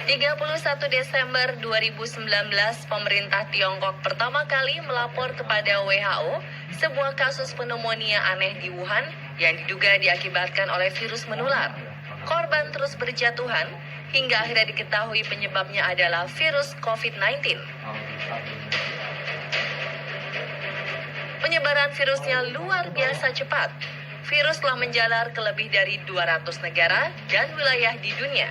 31 Desember 2019, pemerintah Tiongkok pertama kali melapor kepada WHO sebuah kasus pneumonia aneh di Wuhan yang diduga diakibatkan oleh virus menular. Korban terus berjatuhan hingga akhirnya diketahui penyebabnya adalah virus COVID-19. Penyebaran virusnya luar biasa cepat. Virus telah menjalar ke lebih dari 200 negara dan wilayah di dunia.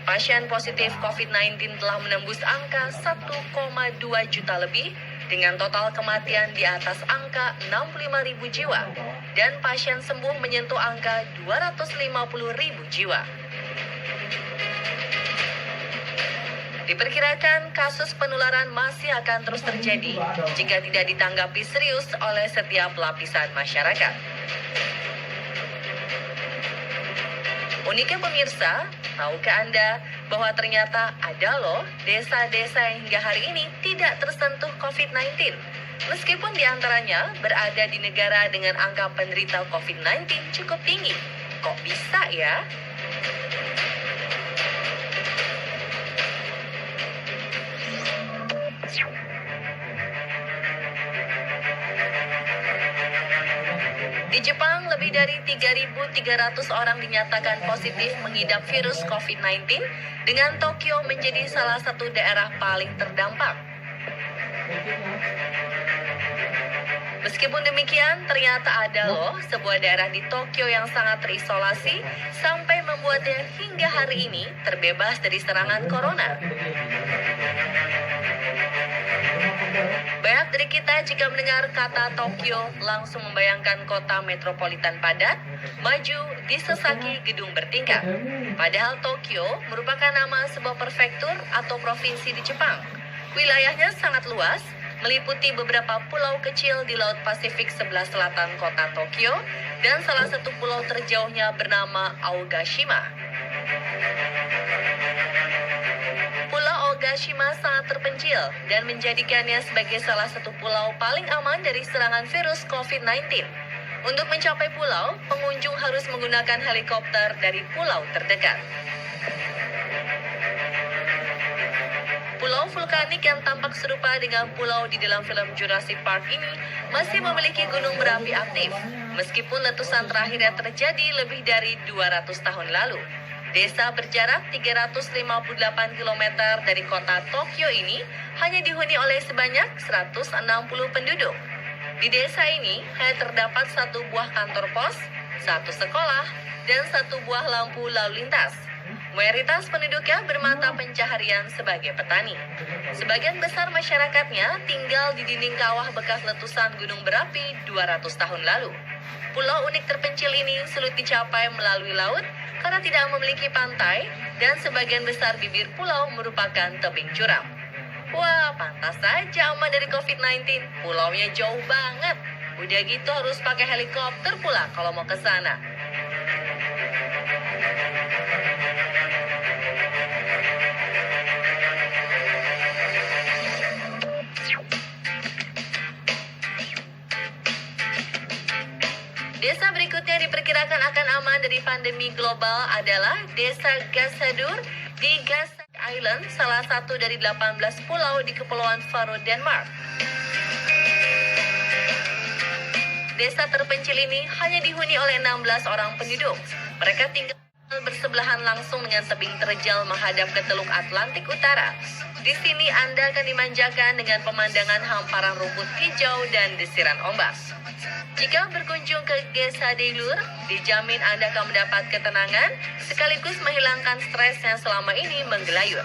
Pasien positif COVID-19 telah menembus angka 1,2 juta lebih dengan total kematian di atas angka 65.000 jiwa dan pasien sembuh menyentuh angka 250.000 jiwa. Diperkirakan kasus penularan masih akan terus terjadi jika tidak ditanggapi serius oleh setiap lapisan masyarakat. Uniknya pemirsa, tahukah Anda bahwa ternyata ada loh desa-desa yang hingga hari ini tidak tersentuh COVID-19? Meskipun diantaranya berada di negara dengan angka penderita COVID-19 cukup tinggi. Kok bisa ya? Di Jepang, lebih dari 3.300 orang dinyatakan positif mengidap virus COVID-19 dengan Tokyo menjadi salah satu daerah paling terdampak. Meskipun demikian, ternyata ada loh sebuah daerah di Tokyo yang sangat terisolasi sampai membuatnya hingga hari ini terbebas dari serangan corona. Banyak dari kita jika mendengar kata Tokyo langsung membayangkan kota metropolitan padat, maju, disesaki gedung bertingkat. Padahal Tokyo merupakan nama sebuah prefektur atau provinsi di Jepang. Wilayahnya sangat luas, meliputi beberapa pulau kecil di Laut Pasifik sebelah selatan kota Tokyo dan salah satu pulau terjauhnya bernama Aogashima. Pulau Ogashima sangat terpencil dan menjadikannya sebagai salah satu pulau paling aman dari serangan virus COVID-19. Untuk mencapai pulau, pengunjung harus menggunakan helikopter dari pulau terdekat. Pulau vulkanik yang tampak serupa dengan pulau di dalam film Jurassic Park ini masih memiliki gunung berapi aktif, meskipun letusan terakhirnya terjadi lebih dari 200 tahun lalu. Desa berjarak 358 km dari kota Tokyo ini hanya dihuni oleh sebanyak 160 penduduk. Di desa ini hanya terdapat satu buah kantor pos, satu sekolah, dan satu buah lampu lalu lintas. Mayoritas penduduknya bermata pencaharian sebagai petani. Sebagian besar masyarakatnya tinggal di dinding kawah bekas letusan gunung berapi 200 tahun lalu. Pulau unik terpencil ini sulit dicapai melalui laut karena tidak memiliki pantai dan sebagian besar bibir pulau merupakan tebing curam. Wah, pantas saja aman dari COVID-19. Pulaunya jauh banget. Udah gitu harus pakai helikopter pula kalau mau ke sana. Desa berikutnya diperkirakan akan aman dari pandemi global adalah Desa Gasadur di Gasak Island, salah satu dari 18 pulau di Kepulauan Faroe, Denmark. Desa terpencil ini hanya dihuni oleh 16 orang penduduk. Mereka tinggal bersebelahan langsung dengan tebing terjal menghadap ke Teluk Atlantik Utara. Di sini Anda akan dimanjakan dengan pemandangan hamparan rumput hijau dan desiran ombak. Jika berkunjung ke Gesadilur, dijamin Anda akan mendapat ketenangan sekaligus menghilangkan stres yang selama ini menggelayut.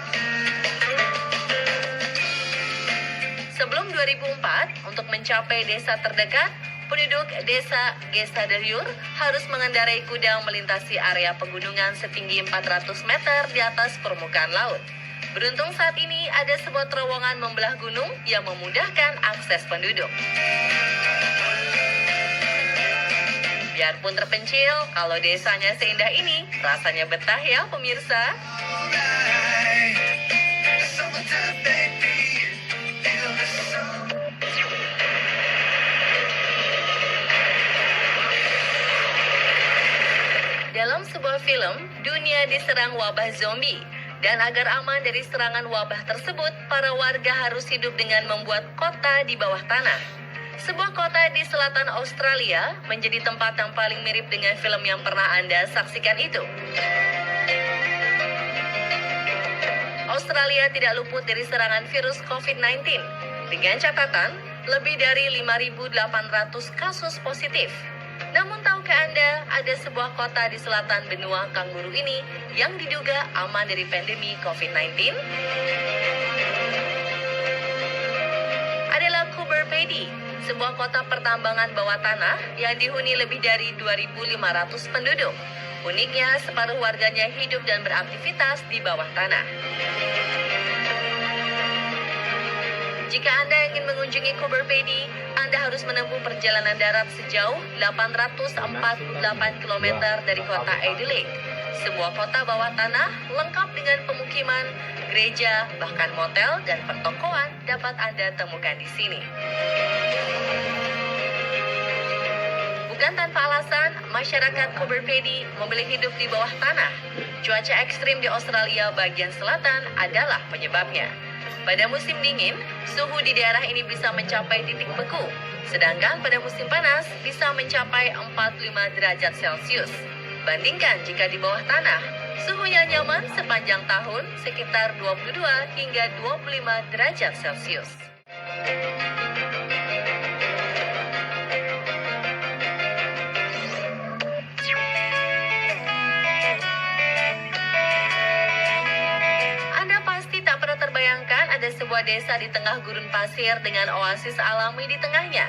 Sebelum 2004, untuk mencapai desa terdekat, penduduk desa Gesadilur harus mengendarai kuda melintasi area pegunungan setinggi 400 meter di atas permukaan laut. Beruntung saat ini ada sebuah terowongan membelah gunung yang memudahkan akses penduduk. Biarpun terpencil, kalau desanya seindah ini, rasanya betah ya pemirsa. Dalam sebuah film, dunia diserang wabah zombie. Dan agar aman dari serangan wabah tersebut, para warga harus hidup dengan membuat kota di bawah tanah. Sebuah kota di selatan Australia menjadi tempat yang paling mirip dengan film yang pernah Anda saksikan itu. Australia tidak luput dari serangan virus COVID-19. Dengan catatan, lebih dari 5.800 kasus positif. Namun tahukah Anda, ada sebuah kota di selatan benua kanguru ini yang diduga aman dari pandemi COVID-19? Adalah Coober Pedy, sebuah kota pertambangan bawah tanah yang dihuni lebih dari 2.500 penduduk. Uniknya, separuh warganya hidup dan beraktivitas di bawah tanah. Jika Anda ingin mengunjungi Coober Pedy, Anda harus menempuh perjalanan darat sejauh 848 km dari kota Adelaide. Sebuah kota bawah tanah lengkap dengan pemukiman, gereja, bahkan motel dan pertokoan dapat Anda temukan di sini. Bukan tanpa alasan, masyarakat Coober Pedy memilih hidup di bawah tanah. Cuaca ekstrim di Australia bagian selatan adalah penyebabnya. Pada musim dingin, suhu di daerah ini bisa mencapai titik beku. Sedangkan pada musim panas bisa mencapai 45 derajat Celcius. Bandingkan jika di bawah tanah, suhunya nyaman sepanjang tahun sekitar 22 hingga 25 derajat Celcius. Bayangkan ada sebuah desa di tengah gurun pasir dengan oasis alami di tengahnya.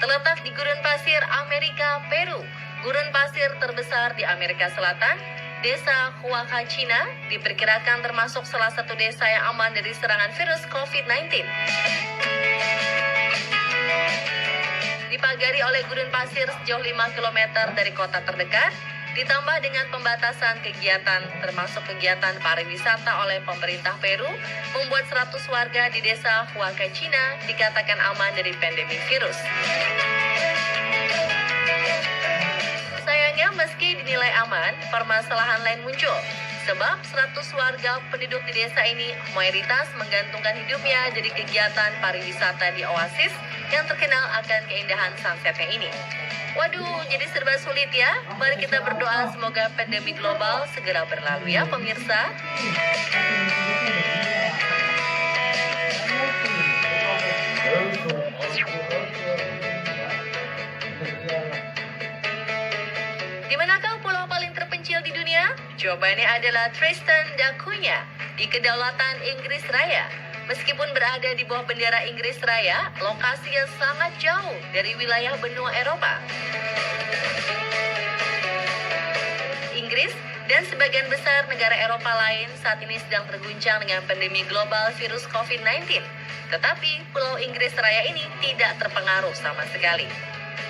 Terletak di gurun pasir Amerika, Peru, gurun pasir terbesar di Amerika Selatan, desa Huacachina diperkirakan termasuk salah satu desa yang aman dari serangan virus COVID-19. Dipagari oleh gurun pasir sejauh 5 km dari kota terdekat, ditambah dengan pembatasan kegiatan termasuk kegiatan pariwisata oleh pemerintah Peru, membuat 100 warga di desa Huacachina dikatakan aman dari pandemi virus. Sayangnya meski dinilai aman, permasalahan lain muncul. Sebab 100 warga penduduk di desa ini mayoritas menggantungkan hidupnya dari kegiatan pariwisata di oasis yang terkenal akan keindahan sunsetnya ini. Waduh, jadi serba sulit ya. Mari kita berdoa semoga pandemi global segera berlalu ya pemirsa. Di manakah pulau paling terpencil di dunia? Jawabannya adalah Tristan da Cunha di Kedaulatan Inggris Raya. Meskipun berada di bawah bendera Inggris Raya, lokasinya sangat jauh dari wilayah benua Eropa. Inggris dan sebagian besar negara Eropa lain saat ini sedang terguncang dengan pandemi global virus COVID-19. Tetapi Pulau Inggris Raya ini tidak terpengaruh sama sekali.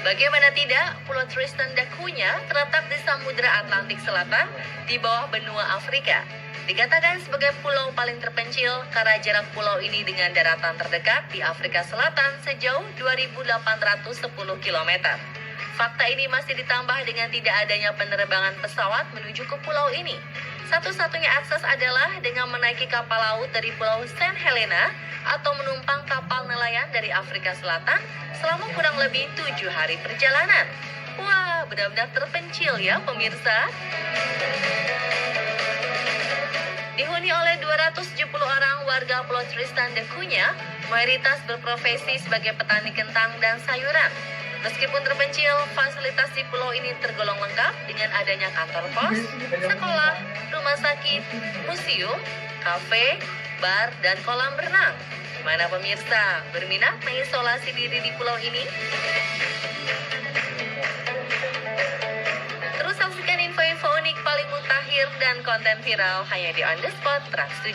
Bagaimana tidak, Pulau Tristan da Cunha terletak di Samudra Atlantik Selatan di bawah benua Afrika. Dikatakan sebagai pulau paling terpencil karena jarak pulau ini dengan daratan terdekat di Afrika Selatan sejauh 2.810 km. Fakta ini masih ditambah dengan tidak adanya penerbangan pesawat menuju ke pulau ini. Satu-satunya akses adalah dengan menaiki kapal laut dari Pulau Saint Helena atau menumpang kapal nelayan dari Afrika Selatan selama kurang lebih 7 hari perjalanan. Wah, benar-benar terpencil ya pemirsa. Dihuni oleh 270 orang warga Pulau Tristan da Cunha, mayoritas berprofesi sebagai petani kentang dan sayuran. Meskipun terpencil, fasilitas di pulau ini tergolong lengkap dengan adanya kantor pos, sekolah, rumah sakit, museum, kafe, bar, dan kolam berenang. Gimana pemirsa, berminat mengisolasi diri di pulau ini? Terus saksikan info-info unik paling mutakhir dan konten viral hanya di On The Spot Trans 7.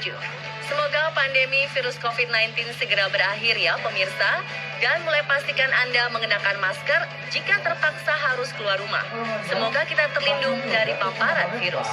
Semoga pandemi virus COVID-19 segera berakhir ya pemirsa. Dan mulai pastikan Anda mengenakan masker jika terpaksa harus keluar rumah. Semoga kita terlindung dari paparan virus.